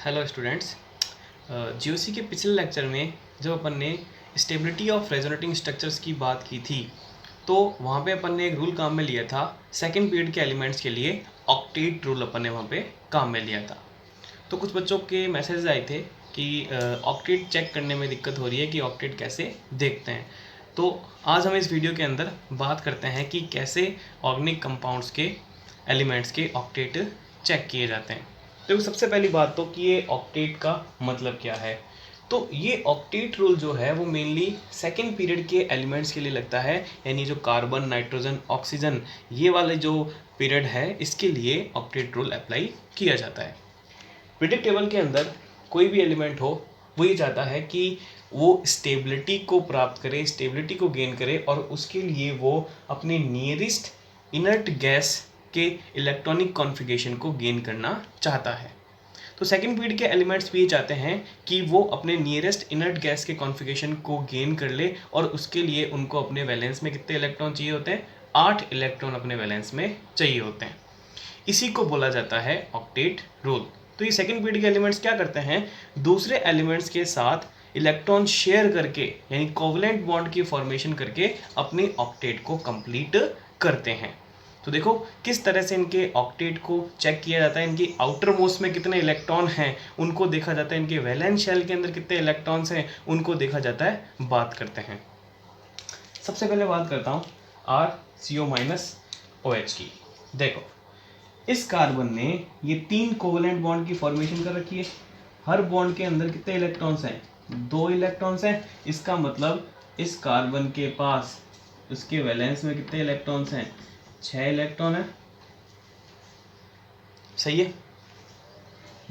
Hello students. GOC के पिछले lecture में जब अपन ने स्टेबिलिटी ऑफ रेजोनेटिंग स्ट्रक्चर्स की बात की थी तो वहाँ पे अपन ने एक रूल काम में लिया था। सेकंड पीरियड के एलिमेंट्स के लिए ऑक्टेट रूल अपन ने वहाँ पे काम में लिया था। तो कुछ बच्चों के मैसेज आए थे कि ऑक्टेट चेक करने में दिक्कत हो रही है कि ऑक्टेट कैसे देखते हैं। तो आज हम इस वीडियो के अंदर बात करते हैं कि कैसे ऑर्गेनिक कंपाउंड्स के एलिमेंट्स के ऑक्टेट चेक किए जाते हैं। तो सबसे पहली बात तो कि ये ऑक्टेट का मतलब क्या है। तो ये ऑक्टेट रूल जो है वो मेनली सेकंड पीरियड के एलिमेंट्स के लिए लगता है, यानी जो कार्बन, नाइट्रोजन, ऑक्सीजन ये वाले जो पीरियड है इसके लिए ऑक्टेट रूल अप्लाई किया जाता है। पीरियडिक टेबल के अंदर कोई भी एलिमेंट हो वो ये चाहता है कि वो स्टेबिलिटी को प्राप्त करे, स्टेबिलिटी को गेन करे और उसके लिए वो अपने नियरेस्ट इनर्ट गैस के इलेक्ट्रॉनिक कॉन्फ़िगरेशन को गेन करना चाहता है। तो सेकंड पीरियड के एलिमेंट्स भी ये चाहते हैं कि वो अपने नियरेस्ट इनर्ट गैस के कॉन्फ़िगरेशन को गेन कर ले और उसके लिए उनको अपने वैलेंस में कितने इलेक्ट्रॉन चाहिए होते हैं? 8 इलेक्ट्रॉन अपने वैलेंस में चाहिए होते हैं। इसी को बोला जाता है ऑक्टेट रूल। तो ये सेकंड पीरियड के एलिमेंट्स क्या करते हैं? दूसरे एलिमेंट्स के साथ इलेक्ट्रॉन शेयर करके यानी कोवलेंट बॉन्ड की फॉर्मेशन करके अपने ऑक्टेट को कंप्लीट करते हैं। तो देखो किस तरह से इनके ऑक्टेट को चेक किया जाता है। इनकी आउटर मोस्ट में कितने इलेक्ट्रॉन हैं उनको देखा जाता है, इनके वैलेंस शेल के अंदर कितने इलेक्ट्रॉन्स हैं उनको देखा जाता है। बात करते हैं, सबसे पहले बात करता हूँ RCO- OH की। देखो इस कार्बन ने ये 3 कोवलेंट बॉन्ड की फॉर्मेशन कर रखी है। हर बॉन्ड के अंदर कितने इलेक्ट्रॉन्स हैं? 2 इलेक्ट्रॉन्स हैं। इसका मतलब इस कार्बन के पास उसके वैलेंस में कितने इलेक्ट्रॉन्स हैं? 6 इलेक्ट्रॉन है। सही है।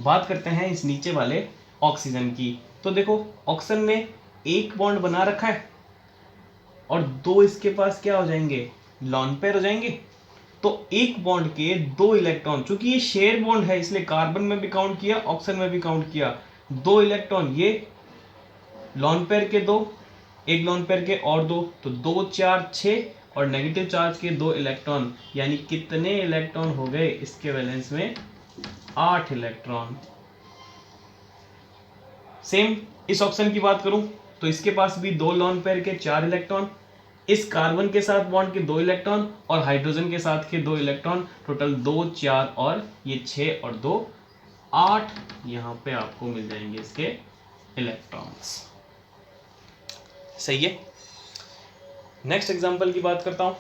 बात करते हैं इस नीचे वाले ऑक्सीजन की। तो देखो ऑक्सीजन में एक बॉन्ड बना रखा है और 2 इसके पास क्या हो जाएंगे? लॉन पेयर हो जाएंगे। तो एक बॉन्ड के 2 इलेक्ट्रॉन, चूंकि ये शेयर बॉन्ड है इसलिए कार्बन में भी काउंट किया, ऑक्सीजन में भी काउंट किया। 2 इलेक्ट्रॉन ये लॉन पेयर के 2, एक लॉन पेयर के और 2, तो 2 4 6 और नेगेटिव चार्ज के 2 इलेक्ट्रॉन, यानी कितने इलेक्ट्रॉन हो गए इसके वैलेंस में? 8 इलेक्ट्रॉन। सेम इस ऑप्शन की बात करूं तो इसके पास भी 2 लॉन पेयर के 4 इलेक्ट्रॉन, इस कार्बन के साथ बॉन्ड के 2 इलेक्ट्रॉन और हाइड्रोजन के साथ के 2 इलेक्ट्रॉन, टोटल 2 4 और ये 6 और 2 8 यहां पे आपको मिल जाएंगे इसके इलेक्ट्रॉन्स। सही है। नेक्स्ट एग्जांपल की बात करता हूं।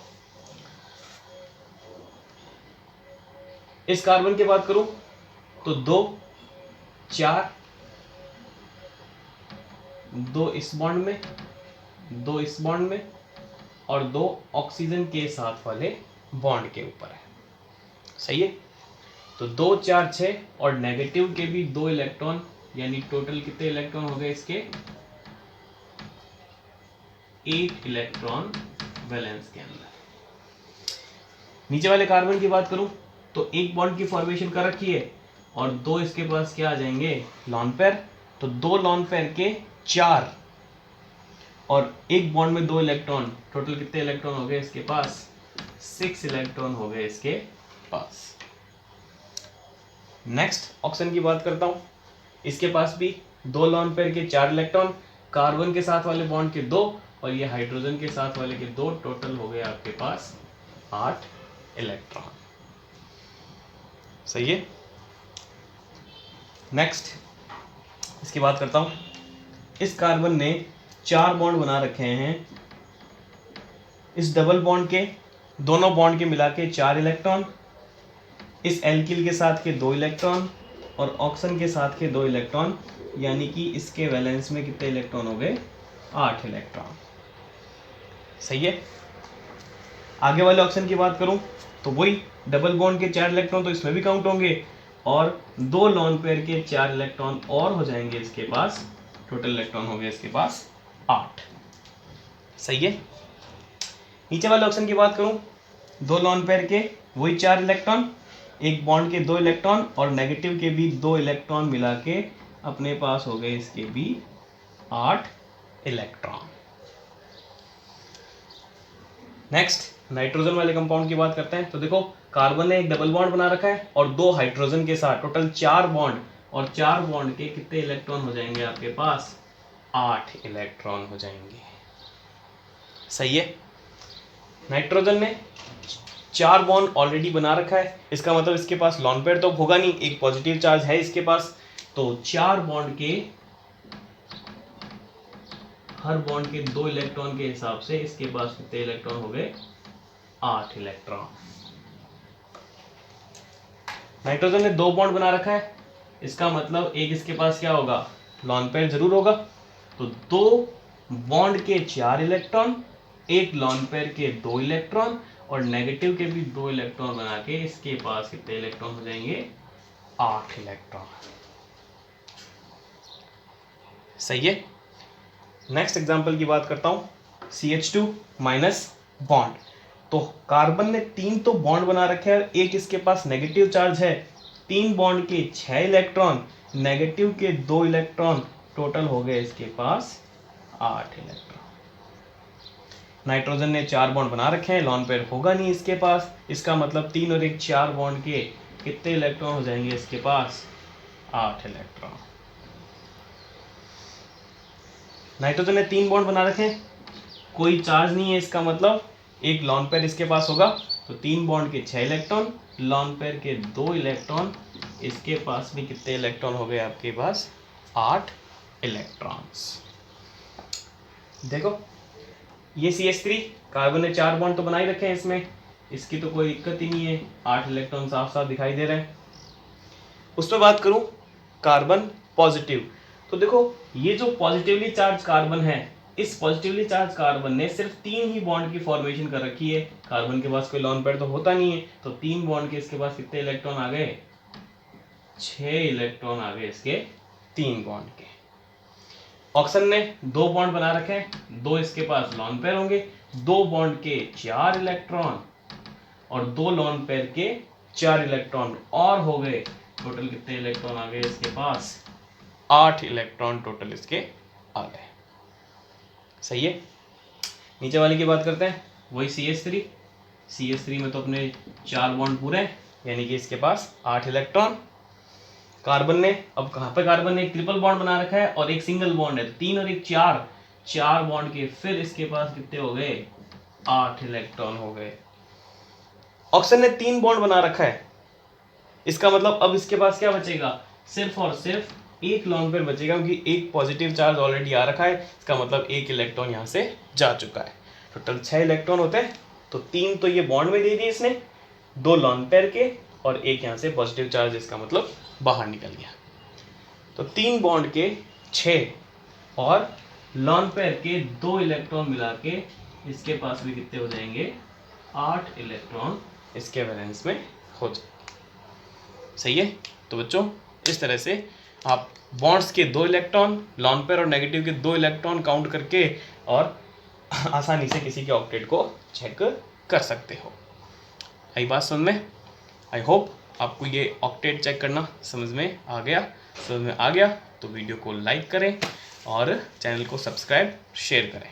इस कार्बन की बात करूं तो 2 4, 2 इस बॉन्ड में, 2 इस बॉन्ड में और 2 ऑक्सीजन के साथ वाले बॉन्ड के ऊपर है। सही है। तो 2 4 6 और नेगेटिव के भी 2 इलेक्ट्रॉन, यानी टोटल कितने इलेक्ट्रॉन हो गए इसके? 8 इलेक्ट्रॉन वैलेंस के अंदर। नीचे वाले कार्बन की बात करूं तो एक बॉन्ड की फॉर्मेशन कर रखी है और 2 इसके पास क्या आ जाएंगे? Lone pair. तो 2 लॉन पेयर के 4 और एक बॉन्ड में 2 इलेक्ट्रॉन, टोटल कितने इलेक्ट्रॉन हो गए इसके पास? 6 इलेक्ट्रॉन हो गए इसके पास। नेक्स्ट ऑक्सीजन की बात करता हूं। इसके पास भी 2 लॉन पेयर के 4 इलेक्ट्रॉन, कार्बन के साथ वाले बॉन्ड के 2 और ये हाइड्रोजन के साथ वाले के 2, टोटल हो गए आपके पास 8 इलेक्ट्रॉन। सही है। नेक्स्ट इसकी बात करता हूं। इस कार्बन ने 4 बॉन्ड बना रखे हैं। इस डबल बॉन्ड के दोनों बॉन्ड के मिला के 4 इलेक्ट्रॉन, इस एल्किल के साथ के 2 इलेक्ट्रॉन और ऑक्सीजन के साथ के 2 इलेक्ट्रॉन, यानी कि इसके वैलेंस में कितने इलेक्ट्रॉन हो गए? 8 इलेक्ट्रॉन। सही है। आगे वाले ऑप्शन की बात करूं तो वही डबल बॉन्ड के 4 इलेक्ट्रॉन तो इसमें भी काउंट होंगे और 2 लॉन पेयर के 4 इलेक्ट्रॉन और हो जाएंगे इसके पास, टोटल इलेक्ट्रॉन हो गए इसके पास 8। सही है। नीचे वाले ऑप्शन की बात करूं, 2 लॉन पेयर के वही 4 इलेक्ट्रॉन, एक बॉन्ड के 2 इलेक्ट्रॉन और नेगेटिव के भी 2 इलेक्ट्रॉन मिला के अपने पास हो गए इसके भी 8 इलेक्ट्रॉन। नेक्स्ट नाइट्रोजन वाले कंपाउंड की बात करते हैं। तो देखो कार्बन ने एक डबल बॉन्ड बना रखा है और 2 हाइड्रोजन के साथ, टोटल 4 बॉन्ड और 4 बॉन्ड के कितने इलेक्ट्रॉन हो जाएंगे आपके पास? 8 इलेक्ट्रॉन हो जाएंगे। सही है। नाइट्रोजन ने 4 बॉन्ड ऑलरेडी बना रखा है, इसका मतलब इसके पास लॉन पेयर तो होगा नहीं, एक पॉजिटिव चार्ज है इसके पास, तो 4 बॉन्ड के हर बॉन्ड के 2 इलेक्ट्रॉन के हिसाब से इसके पास कितने इलेक्ट्रॉन हो गए? 8 इलेक्ट्रॉन। नाइट्रोजन ने 2 बॉन्ड बना रखा है, इसका मतलब एक इसके पास क्या होगा? लॉन पेयर जरूर होगा, तो 2 बॉन्ड के 4 इलेक्ट्रॉन, एक लॉन पेयर के 2 इलेक्ट्रॉन और नेगेटिव के भी 2 इलेक्ट्रॉन बना के इसके पास कितने इलेक्ट्रॉन हो जाएंगे? 8 इलेक्ट्रॉन। सही है। नेक्स्ट एग्जांपल की बात करता हूं, CH2 माइनस बॉन्ड। तो कार्बन ने 3 तो बॉन्ड बना रखे हैं, एक इसके पास नेगेटिव चार्ज है, 3 बॉन्ड के 6 इलेक्ट्रॉन, नेगेटिव के 2 इलेक्ट्रॉन, टोटल हो गए इसके पास 8 इलेक्ट्रॉन। नाइट्रोजन ने 4 बॉन्ड बना रखे हैं, लॉन पेयर होगा नहीं इसके पास, इसका मतलब 3 और 1 4 बॉन्ड के कितने इलेक्ट्रॉन हो जाएंगे इसके पास? 8 इलेक्ट्रॉन। नाइट्रोजन ने 3 बॉन्ड बना रखे हैं, कोई चार्ज नहीं है, इसका मतलब एक लॉन पेयर इसके पास होगा, तो 3 बॉन्ड के 6 इलेक्ट्रॉन, लॉन पेयर के 2 इलेक्ट्रॉन, इसके पास भी कितने इलेक्ट्रॉन हो गए आपके पास? 8 इलेक्ट्रॉन्स। देखो ये CH3, कार्बन ने 4 बॉन्ड तो बना ही रखे हैं इसमें, इसकी तो कोई दिक्कत ही नहीं है, 8 इलेक्ट्रॉन साफ साफ दिखाई दे रहे हैं। उस पर बात करूं कार्बन पॉजिटिव, तो देखो ये जो पॉजिटिवली चार्ज कार्बन है, इस पॉजिटिवली चार्ज कार्बन ने सिर्फ 3 ही बॉन्ड की फॉर्मेशन कर रखी है, कार्बन के पास कोई लॉन पेयर तो होता नहीं है, तो 3 बॉन्ड के इसके पास कितने इलेक्ट्रॉन आ गए? 6 इलेक्ट्रॉन आ गए इसके 3 बॉन्ड के। ऑक्सीजन ने 2 बॉन्ड बना रखे हैं, 2 इसके पास लॉन पेयर होंगे, 2 बॉन्ड के 4 इलेक्ट्रॉन और 2 लॉन पेयर के 4 इलेक्ट्रॉन, और हो गए टोटल कितने इलेक्ट्रॉन आ गए इसके पास? 8 इलेक्ट्रॉन टोटल इसके आ गए। सही है। नीचे वाले की बात करते हैं, वही CH3 में तो अपने 4 बॉन्ड पूरे हैं, यानी कि इसके पास 8 इलेक्ट्रॉन। कार्बन ने, अब कहाँ पे कार्बन ने एक ट्रिपल बॉन्ड बना रखा है और एक सिंगल बॉन्ड है, 3 और 1 4 बॉन्ड के फिर इसके पास कितने हो गए? 8 इलेक्ट्रॉन हो गए। ऑक्सीजन ने 3 बॉन्ड बना रखा है, इसका मतलब अब इसके पास क्या बचेगा? सिर्फ और सिर्फ एक लॉन पेयर बचेगा, क्योंकि एक पॉजिटिव चार्ज ऑलरेडी आ रखा है, इसका मतलब एक इलेक्ट्रॉन यहाँ से जा चुका है। टोटल 6 इलेक्ट्रॉन होते हैं, तो 3 तो ये बॉन्ड में दे दिए इसने, 2 लॉन पेयर के और एक यहाँ से पॉजिटिव चार्ज, इसका मतलब बाहर निकल गया। तो 3 बॉन्ड के 6 और लॉन पेयर के 2 इलेक्ट्रॉन मिला के इसके पास भी कितने हो जाएंगे? 8 इलेक्ट्रॉन इसके वैलेंस में हो जाएंगे। सही है। तो बच्चों इस तरह से आप बॉन्ड्स के 2 इलेक्ट्रॉन, लॉन पेयर और नेगेटिव के 2 इलेक्ट्रॉन काउंट करके और आसानी से किसी के ऑक्टेट को चेक कर सकते हो। आई बात समझ में? आई होप आपको ये ऑक्टेट चेक करना समझ में आ गया। तो वीडियो को लाइक करें और चैनल को सब्सक्राइब शेयर करें।